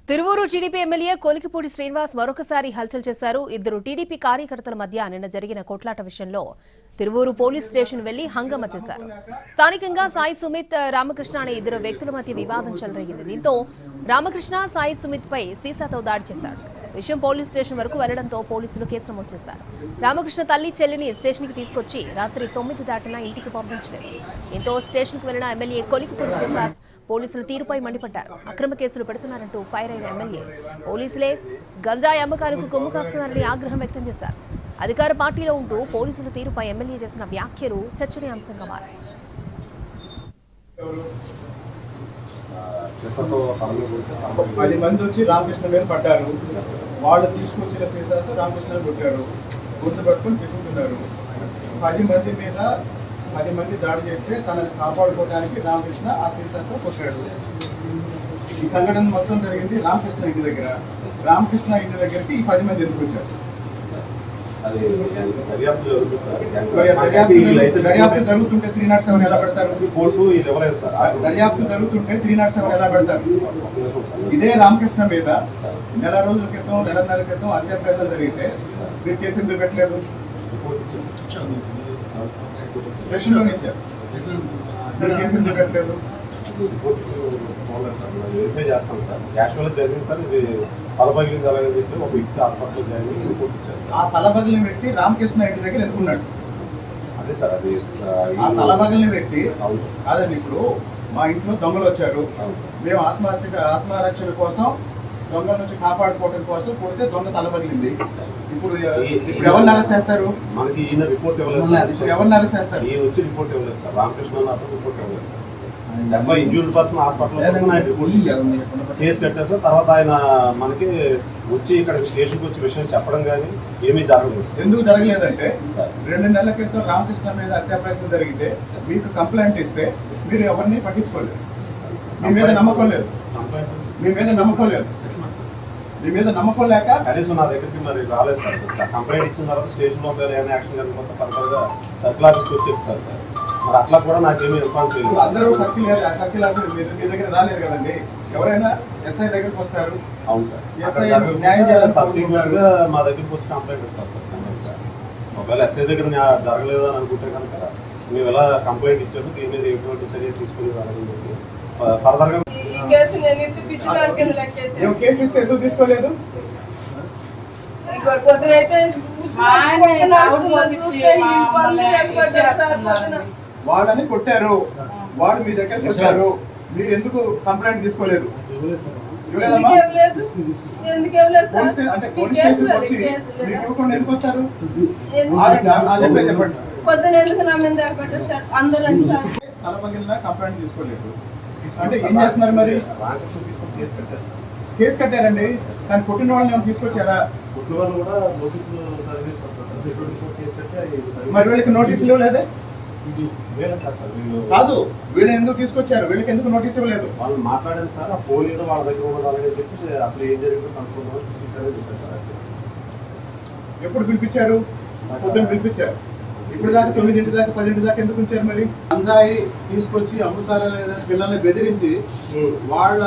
Tiruvuru TDP MLA Kolikapudi Srinivas మరొకసారి హల్చల్ చేశారు. ఇద్దరు టీడీపీ కార్యకర్తల మధ్య నిన్న జరిగిన కొట్లాట విషయంలో తిరువూరు పోలీస్ స్టేషన్ వెళ్లి హంగామా చేశారు. స్థానికంగా సాయి సుమిత్, రామకృష్ణ అనే ఇద్దరు వ్యక్తుల మధ్య వివాదం చెలరేగింది. దీంతో రామకృష్ణ సాయి సుమిత్ పై సీసాతో దాడి చేశాడు. విషయం పోలీస్ స్టేషన్ వరకు వెళ్లడంతో పోలీసులు కేసు నమోదు చేశారు. రామకృష్ణ తల్లి చెల్లిని స్టేషన్ కి తీసుకొచ్చి రాత్రి 9 దాటినా ఇంటికి పంపించలేదు. దీంతో స్టేషన్ కు వెళ్లిన ఎమ్మెల్యే కొలికిపూడి శ్రీనివాస్ పోలీసుల తీరుపై మండిపడ్డారు. అక్రమ కేసులు పెడుతున్నారంటూ ఫైర్ అయిన ఎమ్మెల్యే పోలీసులే గంజాయి అమ్మకాలకు కొమ్ము కాస్తున్నారని ఆగ్రహం వ్యక్తం చేశారు. అధికార పార్టీలో ఉంటూ పోలీసుల తీరుపై ఎమ్మెల్యే చేసిన వ్యాఖ్యలు చర్చనీయాంశంగా మారాయి. 10 మంది వచ్చి రామకృష్ణ మీద పడ్డారు. వాళ్ళు తీసుకొచ్చిన సీసాతో రామకృష్ణ కొట్టారు. గుర్తు పట్టుకుని పిసుకుతున్నారు. 10 మంది దాడి చేస్తే తనని కాపాడుకోవడానికి రామకృష్ణ ఆ సీసాతో కొట్టాడు. ఈ సంఘటన మొత్తం జరిగింది రామకృష్ణ ఇంటి దగ్గర. రామకృష్ణ ఇంటి దగ్గరికి ఈ 10 మంది ఎందుకు వచ్చారు? దర్యాప్తు జరుగుతుంటే 307 ఎలా పెడతారు? దర్యాప్తు జరుగుతుంటే 307 ఎలా పెడతారు? ఇదే రామకృష్ణ మీద నెల రోజుల క్రితం, నెలన్నర క్రితం హత్యా ప్రయత్నం జరిగితే మీరు కేసు ఎందుకు పెట్టలేదు? స్టేషన్లో ఇచ్చారు. మీరు కేసు ఎందుకు పెట్టలేదు? వెరిఫై చేస్తాం సార్. యాక్చువల్గా జరిగింది సార్. ఇది తలపగిలిన జరగని చెప్పి ఒక వ్యక్తి హాస్పిటల్ జాయిన్ అయ్యి రిపోర్ట్ ఇచ్చారు. ఆ తలపగిలిన వ్యక్తి రామకృష్ణ ఇంటి దగ్గర ఎందుకున్నాడు? అదే సార్, అది ఆ తలపగిలిన వ్యక్తి కాదండి. ఇప్పుడు మా ఇంట్లో దొంగలు వచ్చారు, మేము ఆత్మరక్షణ కోసం దొంగల నుంచి కాపాడుకోవడం కోసం కొడితే దొంగ తలపగిలింది. ఇప్పుడు ఎవరిని అరెస్ట్ చేస్తారు? మనకి ఈయన రిపోర్ట్ ఇవ్వలేదు సార్. ఇప్పుడు ఎవరిని అరెస్ట్ చేస్తారు? ఈయన వచ్చి రిపోర్ట్ ఇవ్వలేదు సార్. రామకృష్ణ రిపోర్ట్ ఇవ్వలేదు సార్. డెబ్బై ఇంజూర్డ్ పర్సన్ హాస్పిటల్లో రిపోర్ట్ ఇచ్చారు, కేసు కట్టారు సార్. తర్వాత ఆయన మనకి వచ్చి ఇక్కడ స్టేషన్కి వచ్చి విషయం చెప్పడం కానీ ఏమీ జరగలేదు. ఎందుకు జరగలేదంటే 2 నెలల క్రితం రామకృష్ణ మీద హత్యా ప్రయత్నం జరిగితే మీకు కంప్లైంట్ ఇస్తే మీరు ఎవరిని పట్టించుకోలేదు. మీ మీద నమ్మకం లేదు. మీ మీద నమ్మకం లేక కనీసం నా దగ్గరికి మరి రాలేదు సార్. కంప్లైంట్ ఇచ్చిన తర్వాత స్టేషన్లో ఏదైనా యాక్షన్ కనుక ఫర్దర్గా సర్కిల్ ఆఫీస్కి వచ్చి చెప్తారు సార్. మరి అట్లా కూడా నాకేమీ ఇన్ఫార్మ్ చేయలేదు. అందరూ సర్కిల్ ఆఫీస్ మీ దగ్గర రాలేదు కదండి. ఎవరైనా ఎస్ఐ దగ్గరికి వస్తారు. అవును సార్. ఎస్ఐ న్యాయం చేయాలి. సబ్సిక్వెంట్ గా మా దగ్గరికి వచ్చి కంప్లైంట్ ఇస్తారు సార్. ఒకవేళ ఎస్ఐ దగ్గర జరగలేదు అని అనుకుంటే కనుక మేము ఎలా కంప్లైంట్ ఇచ్చాము, దీని మీద ఎటువంటి చర్య తీసుకుని రాలని చెప్పి ఫర్దర్ గా కేసు ఇస్తే ఎందుకు తీసుకోలేదు? వాళ్ళని కొట్టారు, వాడు మీ దగ్గరికి వచ్చారు, మీరు ఎందుకు కంప్లైంట్ తీసుకోలేదు? అంటే పోలీస్ స్టేషన్ వచ్చి మీకు ఇవ్వకుండా ఎందుకు వస్తారు? తలపగిలిన కంప్లైంట్ తీసుకోలేదు అంటే ఏం చేస్తున్నారు? మరి కేసు కట్టారండి, కానీ కొట్టిన వాళ్ళని ఏమైనా తీసుకొచ్చారా? మరి వీళ్ళకి నోటీసులు ఇవ్వలేదే? కాదు, వీళ్ళు ఎందుకు తీసుకొచ్చారు? వీళ్ళకి ఎందుకు నోటీస్ ఇవ్వలేదు? వాళ్ళు మాట్లాడారు సార్. ఆ పోలీసు వాళ్ళ దగ్గర ఉన్నదాలని చెప్పి అసలు ఏం జరిగిందో కనుక్కుంటారు. ఎప్పుడు పిలిపించారు? పొద్దున్న పిలిపించారు. ఇప్పుడు దాకా 9 దాకా 10 దాకా ఎందుకు ఉంచారు? మరి గంజాయి తీసుకొచ్చి అమ్ముతారా లేదా పిల్లల్ని బెదిరించి వాళ్ళ